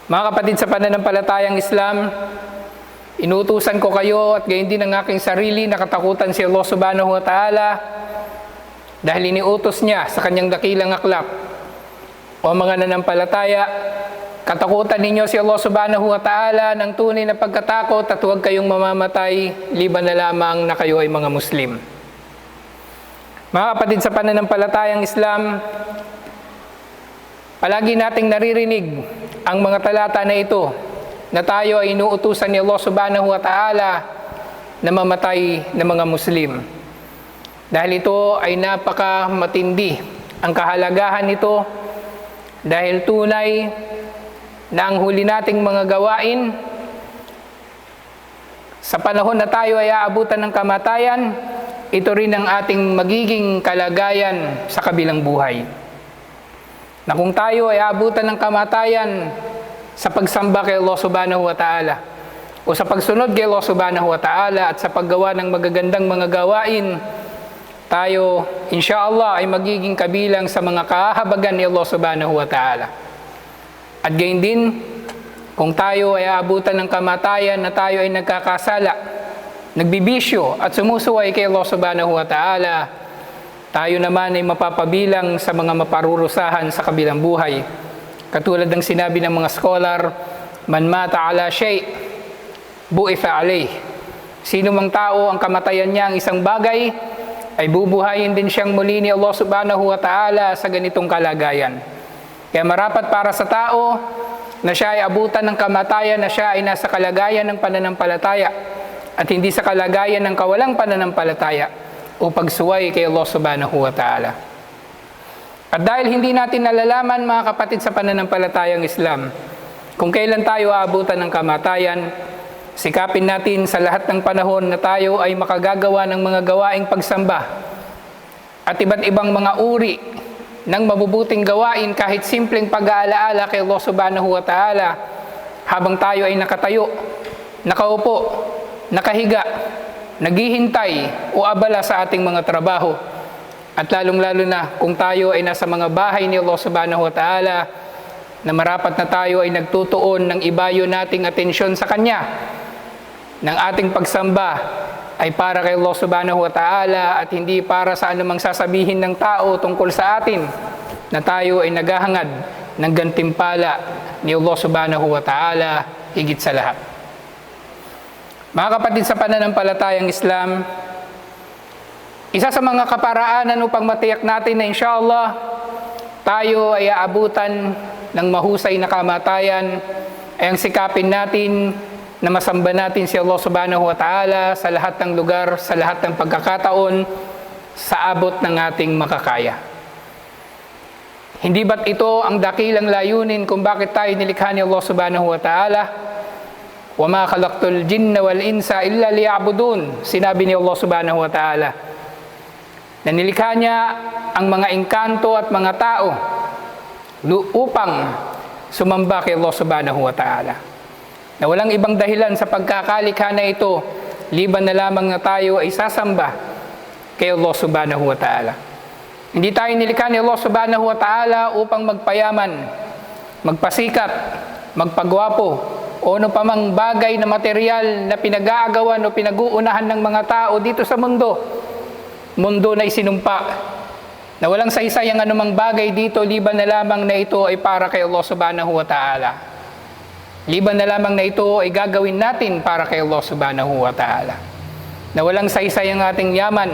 Mga kapatid sa pananampalatayang Islam, inuutusan ko kayo at gayon din ang aking sarili na katakutan si Allah subhanahu wa ta'ala dahil iniutos niya sa kanyang dakilang aklat. O mga nanampalataya, katakutan ninyo si Allah subhanahu wa ta'ala ng tunay na pagkatakot at huwag kayong mamamatay liban na lamang na kayo ay mga Muslim. Mga kapatid sa pananampalatayang Islam, palagi nating naririnig ang mga talata na ito na tayo ay inuutusan ni Allah subhanahu wa ta'ala na mamatay na mga Muslim. Dahil ito ay napakamatindi ang kahalagahan nito dahil tunay na ang huli nating mga gawain sa panahon na tayo ay aabutan ng kamatayan, ito rin ang ating magiging kalagayan sa kabilang buhay. Na kung tayo ay aabutan ng kamatayan sa pagsamba kay Allah subhanahu wa ta'ala o sa pagsunod kay Allah subhanahu wa ta'ala at sa paggawa ng magagandang mga gawain, tayo insyaallah ay magiging kabilang sa mga kahabagan ni Allah subhanahu wa ta'ala. At gayon din, kung tayo ay aabutan ng kamatayan na tayo ay nagkakasala, nagbibisyo at sumusuway kay Allah subhanahu wa ta'ala, tayo naman ay mapapabilang sa mga maparurusahan sa kabilang buhay. Katulad ng sinabi ng mga scholar, man mata ala shay, bu'itha alayh. Sino mang tao ang kamatayan niya ang isang bagay, ay bubuhayin din siyang muli ni Allah subhanahu wa ta'ala sa ganitong kalagayan. Kaya marapat para sa tao na siya ay abutan ng kamatayan, na siya ay nasa kalagayan ng pananampalataya at hindi sa kalagayan ng kawalang pananampalataya o pagsuway kay Allah subhanahu wa ta'ala. At dahil hindi natin nalalaman, mga kapatid sa pananampalatayang Islam, kung kailan tayo aabutan ng kamatayan, sikapin natin sa lahat ng panahon na tayo ay makagagawa ng mga gawaing pagsamba at iba't ibang mga uri ng mabubuting gawain kahit simpleng pag-aalaala kay Allah subhanahu wa ta'ala habang tayo ay nakatayo, nakaupo, nakahiga, naghihintay o abala sa ating mga trabaho. At lalong-lalo na kung tayo ay nasa mga bahay ni Allah subhanahu wa ta'ala na marapat na tayo ay nagtutuon ng ibayo nating atensyon sa Kanya, ng ating pagsamba ay para kay Allah subhanahu wa ta'ala at hindi para sa anumang sasabihin ng tao tungkol sa atin na tayo ay naghahangad ng gantimpala ni Allah subhanahu wa ta'ala higit sa lahat. Mga kapatid sa pananampalatayang Islam, isa sa mga kaparaanan upang matiyak natin na insyaallah tayo ay aabutan ng mahusay na kamatayan ay ang sikapin natin na masamba natin si Allah subhanahu wa ta'ala sa lahat ng lugar, sa lahat ng pagkakataon, sa abot ng ating makakaya. Hindi ba't ito ang dakilang layunin kung bakit tayo nilikha ni Allah subhanahu wa ta'ala? وَمَا خَلَقْتُ الْجِنَّ وَالْإِنسَ إِلَّا لِيَعْبُدُونَ. Sinabi ni Allah subhanahu wa ta'ala na nilikha niya ang mga engkanto at mga tao upang sumamba kay Allah subhanahu wa ta'ala. Na walang ibang dahilan sa pagkakalikha na ito liban na lamang na tayo ay sasamba kay Allah subhanahu wa ta'ala. Hindi tayo nilikha ni Allah subhanahu wa ta'ala upang magpayaman, magpasikat, magpagwapo, o ano pa mang bagay na material na pinag-aagawan o pinag-uunahan ng mga tao dito sa mundo na isinumpa, na walang saysayang anumang bagay dito liban na lamang na ito ay para kay Allah subhanahu wa ta'ala. Liban na lamang na ito ay gagawin natin para kay Allah subhanahu wa ta'ala. Na walang saysay ang ating yaman,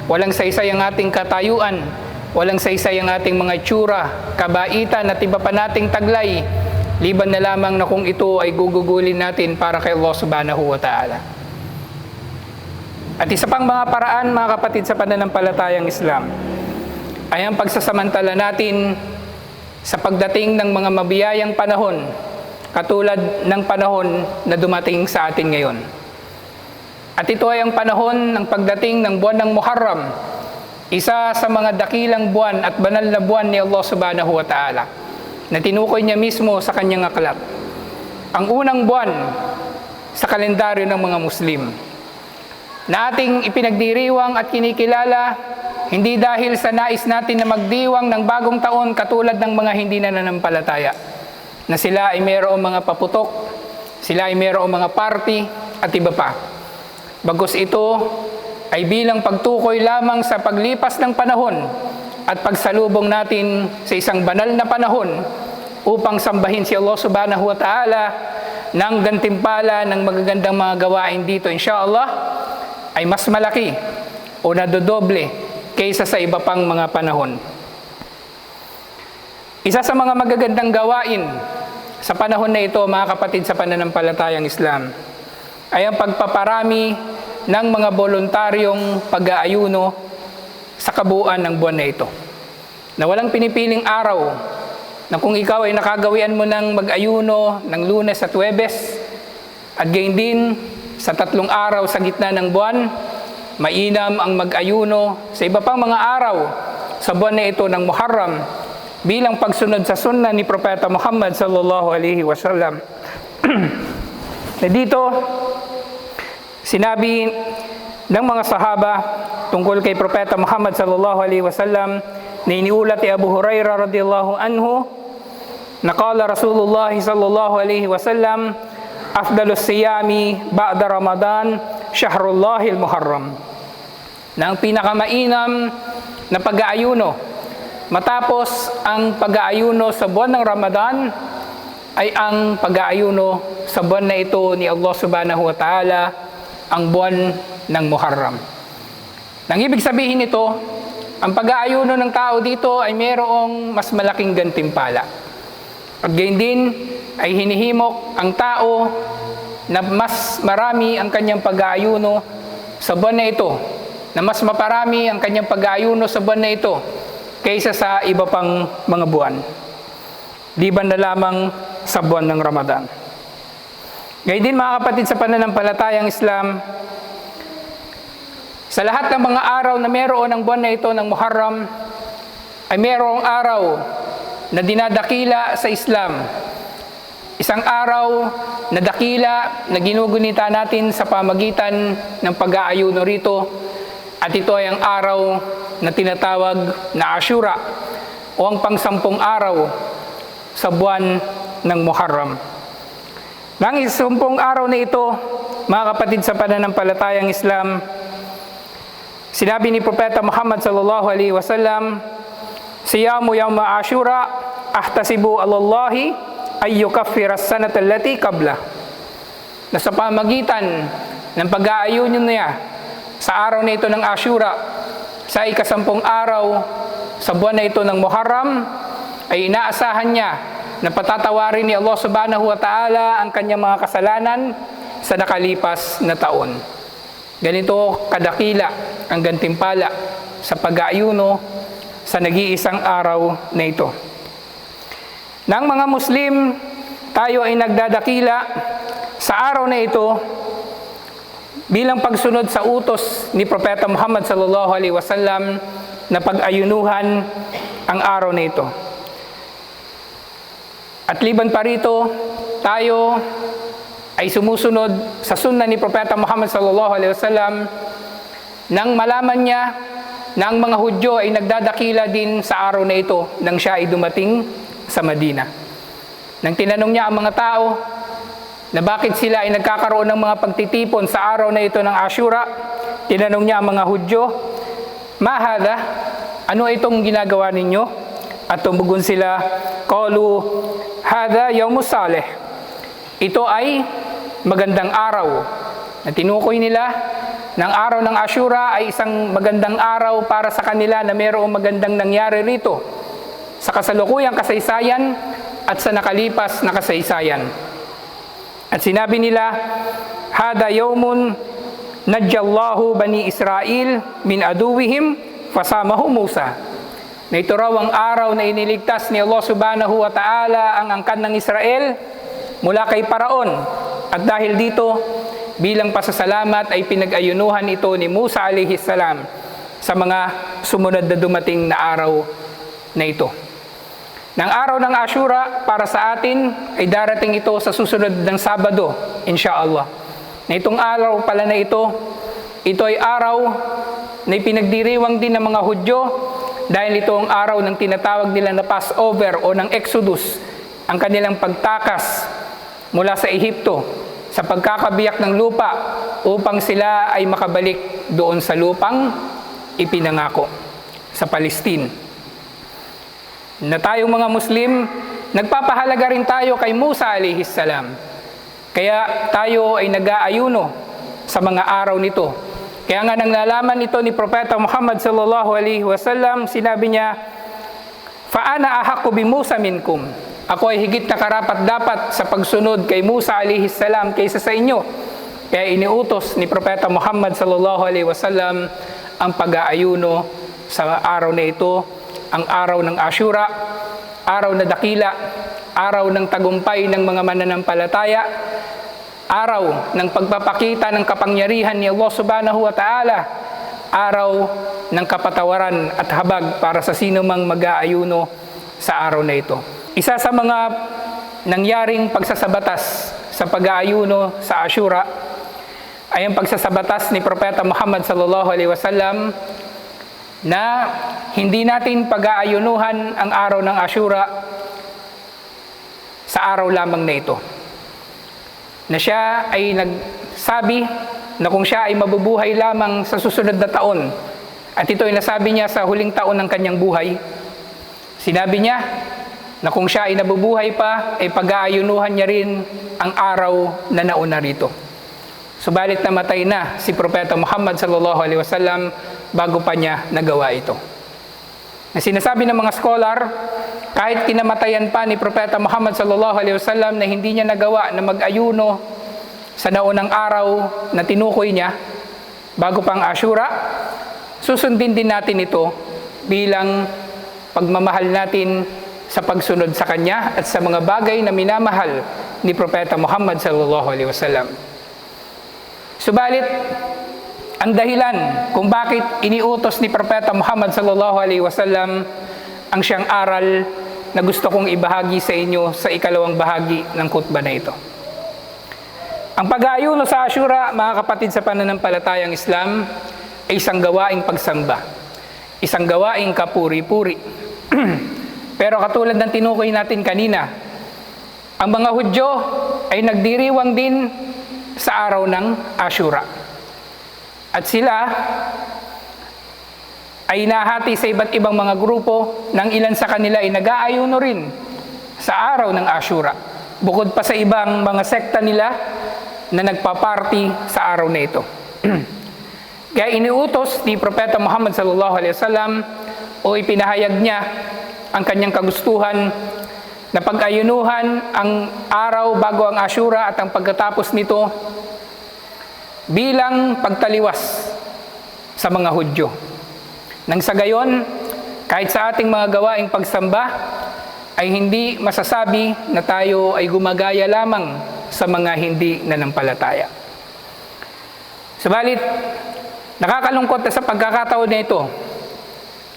walang saysay ang ating katayuan, walang saysay ang ating mga itsura, kabaitan at iba pa nating taglay, liban na lamang na kung ito ay gugugulin natin para kay Allah subhanahu wa ta'ala. At isa pang mga paraan, mga kapatid sa pananampalatayang Islam, ay ang pagsasamantala natin sa pagdating ng mga mabiyayang panahon, katulad ng panahon na dumating sa atin ngayon. At ito ay ang panahon ng pagdating ng buwan ng Muharram, isa sa mga dakilang buwan at banal na buwan ni Allah subhanahu wa ta'ala, na tinukoy niya mismo sa kanyang aklat. Ang unang buwan sa kalendaryo ng mga Muslim, na ating ipinagdiriwang at kinikilala hindi dahil sa nais natin na magdiwang ng bagong taon katulad ng mga hindi nananampalataya, na sila ay mayroong mga paputok, sila ay mayroong mga party at iba pa. Bagkus ito ay bilang pagtukoy lamang sa paglipas ng panahon at pagsalubong natin sa isang banal na panahon upang sambahin si Allah subhanahu wa ta'ala ng gantimpala ng magagandang mga gawain dito, insyaAllah, ay mas malaki o nadodoble kaysa sa iba pang mga panahon. Isa sa mga magagandang gawain sa panahon na ito, mga kapatid sa pananampalatayang Islam, ay ang pagpaparami ng mga voluntaryong pag-aayuno sa kabuuan ng buwan na ito. Na walang pinipiling araw, na kung ikaw ay nakagawian mo ng mag-ayuno ng Lunes at Huwebes, at gayon din sa 3 araw sa gitna ng buwan, mainam ang mag-ayuno sa iba pang mga araw sa buwan na ito ng Muharram bilang pagsunod sa sunnah ni Propeta Muhammad sallallahu alaihi wasallam. Na dito, sinabi ng mga sahaba tungkol kay Propeta Muhammad sallallahu alaihi wasallam na iniulat ni Abu Hurairah radhiyallahu anhu na qala Rasulullah sallallahu alaihi wasallam, afdalus siyami ba'da Ramadan syahrullahil muharram. Na ang pinakamainam na pag-aayuno matapos ang pag-aayuno sa buwan ng Ramadan ay ang pag-aayuno sa buwan na ito ni Allah subhanahu wa ta'ala, ang buwan ng Muharram. Nang ibig sabihin nito, ang pag-aayuno ng tao dito ay mayroong mas malaking gantimpala. At gayon din ay hinihimok ang tao na mas marami ang kanyang pag-aayuno sa buwan na ito, na mas maparami ang kanyang pag-aayuno sa buwan na ito kaysa sa iba pang mga buwan, liban na lamang sa buwan ng Ramadan. Gayon din, mga kapatid sa pananampalatayang Islam, sa lahat ng mga araw na meron ng buwan na ito ng Muharram, ay mayroong araw na dinadakila sa Islam. Isang araw na dakila na ginugunita natin sa pamagitan ng pag-aayuno rito, at ito ay ang araw na tinatawag na Ashura o ang pang-10 araw sa buwan ng Muharram. Nang 10 araw na ito, mga kapatid sa pananampalatayang Islam, sinabi ni Propeta Muhammad sallallahu alaihi wasallam, siyamu yawma Ashura ahtasibu alallahi ay yukaffira as-sanata allati qabla. Na sa pamagitan ng pag-aayuno niya sa araw na ito ng Ashura, sa ika-10 araw sa buwan na ito ng Muharram, ay inaasahan niya na patatawarin ni Allah subhanahu wa ta'ala ang kanyang mga kasalanan sa nakalipas na taon. Ganito kadakila ang gantimpala sa pag-aayuno sa nag-iisang araw na ito. Nang mga Muslim, tayo ay nagdadakila sa araw na ito bilang pagsunod sa utos ni Propeta Muhammad sallallahu alaihi wasallam na pag-ayunuhan ang araw na ito. At liban pa rito, tayo ay sumusunod sa sunnah ni Propeta Muhammad sallallahu alaihi wasallam nang malaman niya na ang mga Hudyo ay nagdadakila din sa araw na ito nang siya ay dumating sa Madina. Nang tinanong niya ang mga tao na bakit sila ay nagkakaroon ng mga pagtitipon sa araw na ito ng Ashura, tinanong niya ang mga Hudyo, ma hadha, ano itong ginagawa ninyo? At tumugon sila, qalu hadha yawmus salih, ito ay magandang araw. Na tinukoy nila ng araw ng Ashura ay isang magandang araw para sa kanila na mayroong magandang nangyari rito sa kasalukuyang kasaysayan at sa nakalipas na kasaysayan. At sinabi nila, hada yawmun najjallahu bani Israel min aduwihim fasamahu Musa. Na ito raw ang araw na iniligtas ni Allah subhanahu wa ta'ala ang angkan ng Israel mula kay Paraon. At dahil dito, bilang pasasalamat ay pinag-ayunuhan ito ni Musa alayhi salam sa mga sumunod na dumating na araw na ito. Nang araw ng Ashura para sa atin ay darating ito sa susunod ng Sabado, insyaallah. Na itong araw pala na ito ay araw na ipinagdiriwang din ng mga Hudyo dahil ito ang araw ng tinatawag nila na Passover o ng Exodus ang kanilang pagtakas mula sa Ehipto sa pagkakabiyak ng lupa upang sila ay makabalik doon sa lupang ipinangako sa Palestine. Na tayong mga Muslim, nagpapahalaga rin tayo kay Musa alayhis salam. Kaya tayo ay nag-aayuno sa mga araw nito. Kaya nga nang nalaman ito ni Propeta Muhammad sallallahu alaihi wasallam, sinabi niya, "Fa ana ahaqqu bi Musa minkum." Ako ay higit na karapat-dapat sa pagsunod kay Musa alayhis salam kaysa sa inyo. Kaya iniutos ni Propeta Muhammad sallallahu alaihi wasallam ang pag-aayuno sa araw na ito, ang araw ng Ashura, araw na dakila, araw ng tagumpay ng mga mananampalataya, araw ng pagpapakita ng kapangyarihan ni Allah subhanahu wa ta'ala, araw ng kapatawaran at habag para sa sino mang mag-aayuno sa araw na ito. Isa sa mga nangyaring pagsasabatas sa pag-aayuno sa Ashura ay ang pagsasabatas ni Propeta Muhammad sallallahu alaihi wasallam na hindi natin pag-aayunuhan ang araw ng Ashura sa araw lamang na ito. Na siya ay nagsabi na kung siya ay mabubuhay lamang sa susunod na taon, at ito ay nasabi niya sa huling taon ng kanyang buhay, sinabi niya na kung siya ay nabubuhay pa, ay pag-aayunuhan niya rin ang araw na nauna rito. Subalit namatay na si Propeta Muhammad sallallahu alaihi wasallam bago pa niya nagawa ito. Na sinasabi ng mga scholar, kahit kinamatayan pa ni Propeta Muhammad sallallahu alaihi wasallam na hindi niya nagawa na mag-ayuno sa naunang araw na tinukoy niya bago pang Ashura, susundin din natin ito bilang pagmamahal natin sa pagsunod sa kanya at sa mga bagay na minamahal ni Propeta Muhammad sallallahu alaihi wasallam. Subalit, ang dahilan kung bakit iniutos ni Propeta Muhammad sallallahu alaihi wasallam ang siyang aral na gusto kong ibahagi sa inyo sa ikalawang bahagi ng khutbah na ito. Ang pag-aayuno sa Ashura, mga kapatid sa pananampalatayang Islam, ay isang gawaing pagsamba, isang gawaing kapuri-puri. Pero katulad ng tinukoy natin kanina, ang mga Hudyo ay nagdiriwang din sa araw ng Ashura. At sila ay nahati sa iba't ibang mga grupo, nang ilan sa kanila ay nag-aayuno rin sa araw ng Ashura. Bukod pa sa ibang mga sekta nila na nagpa-party sa araw na ito. Kaya iniutos ni Propeta Muhammad sallallahu alaihi wasallam o ipinahayag niya ang kanyang kagustuhan na pag-ayunuhan ang araw bago ang Ashura at ang pagkatapos nito bilang pagtaliwas sa mga Hudyo. Nang sa gayon, kahit sa ating mga gawaing pagsamba, ay hindi masasabi na tayo ay gumagaya lamang sa mga hindi nanampalataya. Subalit, nakakalungkot na sa pagkakataon na ito,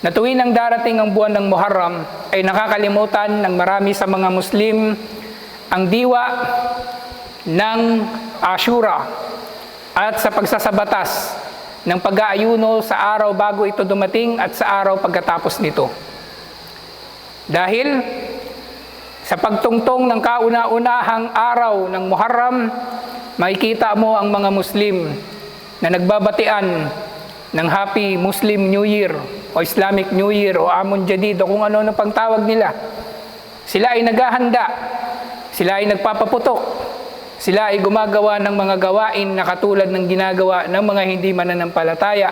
na tuwing ang darating ang buwan ng Muharram, ay nakakalimutan ng marami sa mga Muslim ang diwa ng Ashura at sa pagsasabatas ng pag-aayuno sa araw bago ito dumating at sa araw pagkatapos nito. Dahil sa pagtungtong ng kauna-unahang araw ng Muharram, makikita mo ang mga Muslim na nagbabatian ng Happy Muslim New Year o Islamic New Year o Amun Jadid o kung ano pang tawag nila. Sila ay naghahanda, sila ay nagpapaputok, sila ay gumagawa ng mga gawain na katulad ng ginagawa ng mga hindi mananampalataya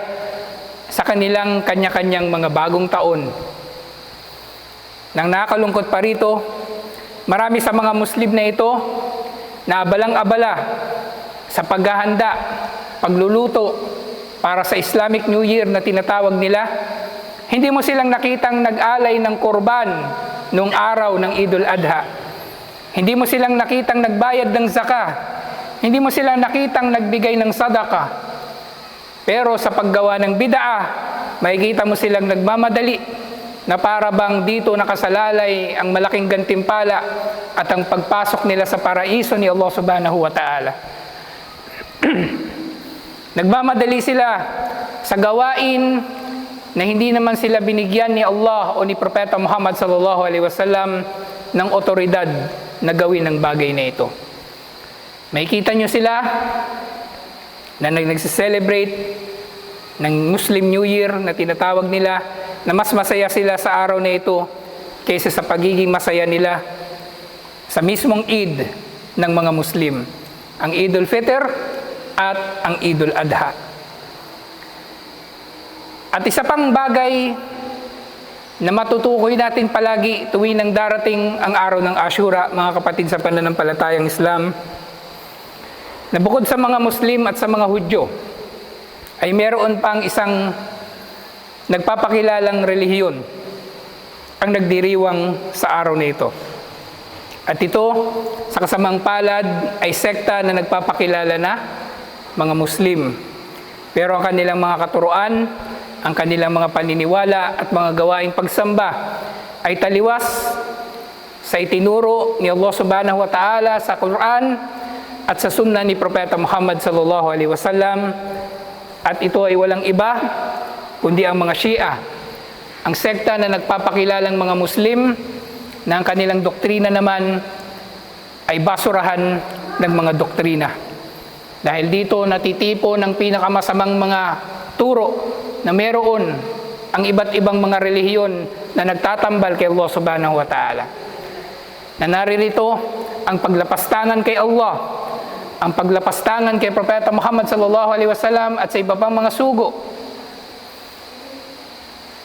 sa kanilang kanya-kanyang mga bagong taon. Nang nakalungkot pa rito, marami sa mga Muslim na ito na abalang-abala sa paghahanda, pagluluto para sa Islamic New Year na tinatawag nila. Hindi mo silang nakitang nag-alay ng kurban noong araw ng Idul Adha. Hindi mo silang nakitang nagbayad ng zakah. Hindi mo silang nakitang nagbigay ng sadaqah. Pero sa paggawa ng bid'ah, makikita mo silang nagmamadali na para bang dito nakasalalay ang malaking gantimpala at ang pagpasok nila sa paraiso ni Allah subhanahu wa ta'ala. Nagmamadali sila sa gawain na hindi naman sila binigyan ni Allah o ni Propeta Muhammad sallallahu alaihi wasallam ng otoridad na gawin ang bagay na ito. Makikita nyo sila na nagse-celebrate ng Muslim New Year na tinatawag nila, na mas masaya sila sa araw na ito kaysa sa pagiging masaya nila sa mismong Eid ng mga Muslim, ang Eidul Fitr at ang Eidul Adha. At isa pang bagay na matutukoy natin palagi tuwing nang darating ang araw ng Ashura, mga kapatid sa pananampalatayang Islam, na bukod sa mga Muslim at sa mga Hudyo, ay meron pang isang nagpapakilalang relihiyon ang nagdiriwang sa araw na ito. At ito, sa kasamang palad, ay sekta na nagpapakilala na mga Muslim. Pero ang kanilang mga katuruan, ang kanilang mga paniniwala at mga gawaing pagsamba ay taliwas sa itinuro ni Allah subhanahu wa ta'ala sa Quran at sa sunnah ni Propeta Muhammad sallallahu alaihi wasallam. At ito ay walang iba kundi ang mga Shia, ang sekta na nagpapakilalang mga Muslim na ang kanilang doktrina naman ay basurahan ng mga doktrina. Dahil dito natitipo ng pinakamasamang mga turo na meron ang iba't ibang mga relihiyon na nagtatambal kay Allah subhanahu wa ta'ala. Na naririto ang paglapastangan kay Allah, ang paglapastangan kay Propeta Muhammad sallallahu alaihi wasallam at sa iba pang mga sugo,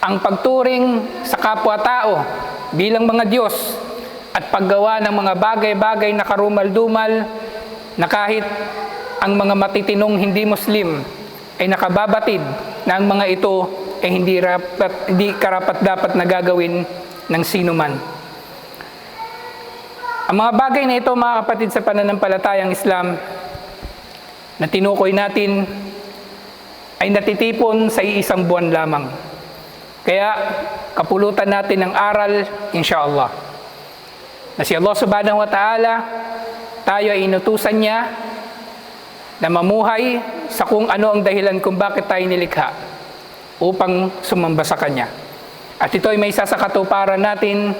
ang pagturing sa kapwa-tao bilang mga Diyos at paggawa ng mga bagay-bagay na karumal-dumal na kahit ang mga matitinong hindi Muslim ay nakababatid na ang mga ito ay hindi karapat-dapat na gagawin ng sino man. Ang mga bagay na ito, mga kapatid sa pananampalatayang Islam, na tinukoy natin ay natitipon sa iisang buwan lamang. Kaya kapulutan natin ng aral, insyaAllah, na si Allah subhanahu wa ta'ala, tayo ay inutusan niya na mamuhay sa kung ano ang dahilan kung bakit tayo nilikha, upang sumamba sa Kanya. At ito ay may isa sa katuparan natin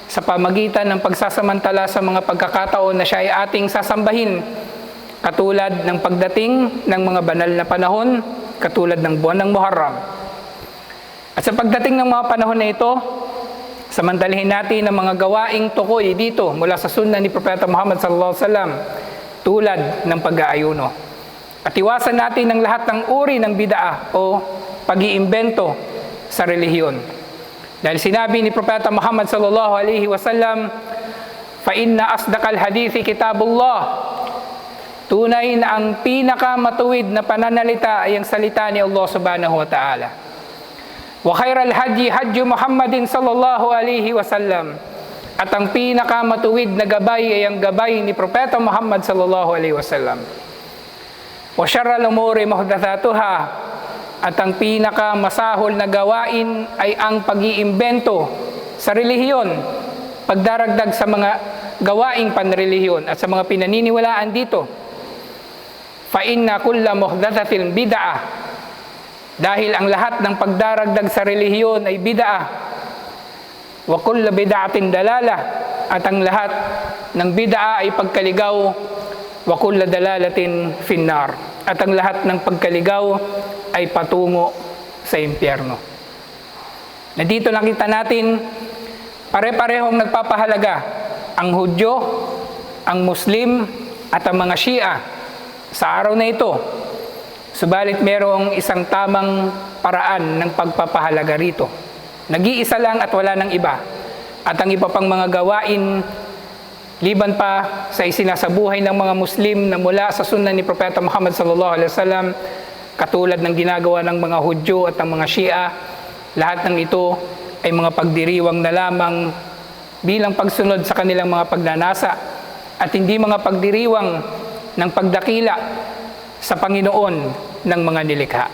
sa pamagitan ng pagsasamantala sa mga pagkakataon na siya ay ating sasambahin, katulad ng pagdating ng mga banal na panahon, katulad ng buwan ng Muharram. At sa pagdating ng mga panahon na ito, samantalahin natin ang mga gawaing tukoy dito mula sa sunnah ni Propeta Muhammad sallallahu alaihi wasallam, tulad ng pag-aayuno. At iwasan natin ang lahat ng uri ng bid'ah o pag-iimbento sa relihiyon. Dahil sinabi ni Propeta Muhammad sallallahu alaihi wasallam, fa inna asdaqal hadithi kitabullah, tunay na ang pinakamatuwid na pananalita ay ang salita ni Allah subhanahu wa ta'ala. Wa khairal hadi hadyu Muhammadin sallallahu alaihi wasallam, at ang pinakamatuwid na gabay ay ang gabay ni Propeta Muhammad sallallahu alaihi wasallam. Wa syarrul umuri muhdatsatuha, at ang pinakamasahol na gawain ay ang pag-iimbento sa relihiyon, pagdaragdag sa mga gawaing panrelihiyon at sa mga pinaniniwalaan dito. Fa inna kulla muhdatsatin bid'ah, dahil ang lahat ng pagdaragdag sa relihiyon ay bid'ah. Wa kullu bid'atin dalalah, at ang lahat ng bid'a ay pagkaligaw. Wa kullu dalalatin finnar, at ang lahat ng pagkaligaw ay patungo sa impyerno. Na dito nakita natin, pare-parehong nagpapahalaga ang Hudyo, ang Muslim at ang mga Shia sa araw na ito. Subalit mayroong isang tamang paraan ng pagpapahalaga rito. Nag-iisa lang at wala ng iba. At ang iba pang mga gawain, liban pa sa isinasabuhay ng mga Muslim na mula sa sunnah ni Propeta Muhammad sallallahu alaihi wasallam, katulad ng ginagawa ng mga Hudyo at ng mga Shia, lahat ng ito ay mga pagdiriwang na lamang bilang pagsunod sa kanilang mga pagnanasa at hindi mga pagdiriwang ng pagdakila sa Panginoon ng mga nilikha.